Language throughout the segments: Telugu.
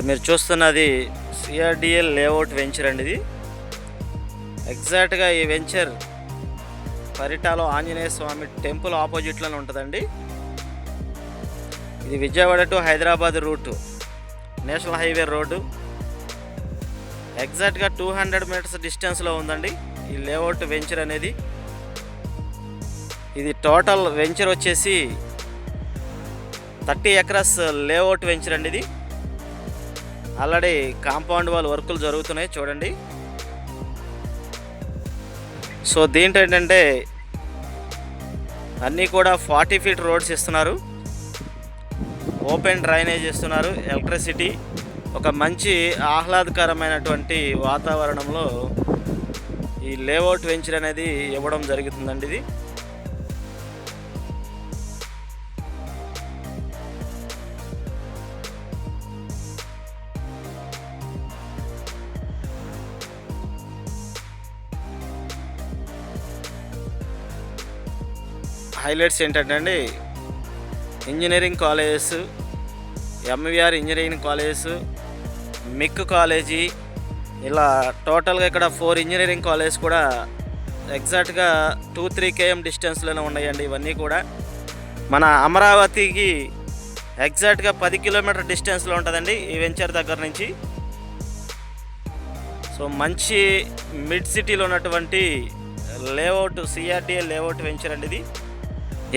ఇప్పుడు మీరు చూస్తున్నది సిఆర్డిఎల్ లేఅవుట్ వెంచర్ అండి. ఇది ఎగ్జాక్ట్గా ఈ వెంచర్ పరిటాలో ఆంజనేయ స్వామి టెంపుల్ ఆపోజిట్లోనే ఉంటుందండి. ఇది Vijayawada to Hyderabad route, national highway road. ఎగ్జాక్ట్గా 200 మీటర్స్ డిస్టెన్స్లో ఉందండి ఈ లేఅవుట్ వెంచర్ అనేది. ఇది టోటల్ వెంచర్ వచ్చేసి 30 ఎకరాస్ లేఅవుట్ వెంచర్ అండి. ఇది ఆల్రెడీ కాంపౌండ్ వాల్ వర్కులు జరుగుతున్నాయి చూడండి. సో దీంట్లో ఏంటంటే అన్నీ కూడా 40 ఫీట్ రోడ్స్ ఇస్తున్నారు, ఓపెన్ డ్రైనేజ్ ఇస్తున్నారు, ఎలక్ట్రిసిటీ. ఒక మంచి ఆహ్లాదకరమైనటువంటి వాతావరణంలో ఈ లేఅవుట్ వెంచర్ అనేది ఇవ్వడం జరుగుతుందండి. ఇది హైలైట్స్ ఏంటంటే అండి, engineering colleges, MVR engineering colleges, మిక్ కాలేజీ, ఇలా టోటల్గా ఇక్కడ 4 ఇంజనీరింగ్ కాలేజ్ కూడా ఎగ్జాక్ట్గా 2-3 km డిస్టెన్స్లోనే ఉన్నాయండి. ఇవన్నీ కూడా మన అమరావతికి ఎగ్జాక్ట్గా 10 కిలోమీటర్ డిస్టెన్స్లో ఉంటుందండి ఈ వెంచర్ దగ్గర నుంచి. సో మంచి మిడ్ సిటీలో ఉన్నటువంటి లేఅవుట్ సిఆర్డిఎల్ లేఅవుట్ వెంచర్ అండి. ఇది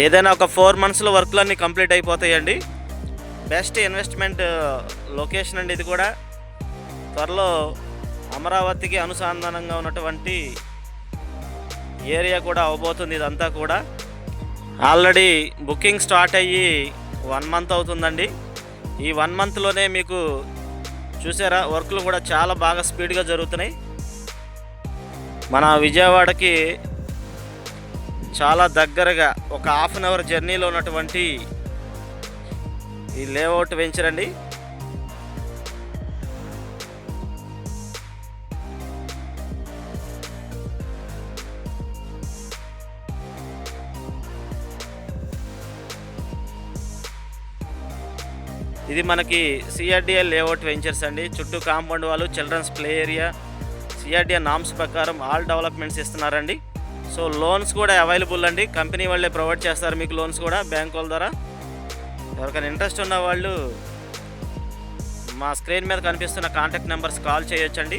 ఏదైనా ఒక 4 monthsలో వర్క్లన్నీ కంప్లీట్ అయిపోతాయండి. బెస్ట్ ఇన్వెస్ట్మెంట్ లొకేషన్ అండి. ఇది కూడా త్వరలో అమరావతికి అనుసంధానంగా ఉన్నటువంటి ఏరియా కూడా అవబోతుంది. ఇదంతా కూడా ఆల్రెడీ బుకింగ్ స్టార్ట్ అయ్యి 1 month అవుతుందండి. ఈ 1 monthలోనే మీకు చూసారా వర్క్లు కూడా చాలా బాగా స్పీడ్గా జరుగుతున్నాయి. మన విజయవాడకి చాలా దగ్గరగా ఒక 1/2 hour జర్నీలో ఉన్నటువంటి ఈ లేఅవుట్ వెంచర్ అండి. ఇది మనకి సిఆర్డిఎల్ లేఅవుట్ వెంచర్స్ అండి. చుట్టూ కాంపౌండ్ వాళ్ళు, చిల్డ్రన్స్ ప్లే ఏరియా, సిఆర్డిఎల్ నామ్స్ ప్రకారం ఆల్ డెవలప్మెంట్స్ ఇస్తున్నారండి. సో లోన్స్ కూడా అవైలబుల్ అండి, కంపెనీ వాళ్ళే ప్రొవైడ్ చేస్తారు మీకు లోన్స్ కూడా బ్యాంక్ వాళ్ళ ద్వారా. ఎవరికైనా ఇంట్రెస్ట్ ఉన్న వాళ్ళు మా స్క్రీన్ మీద కనిపిస్తున్న కాంటాక్ట్ నెంబర్స్ కాల్ చేయొచ్చండి.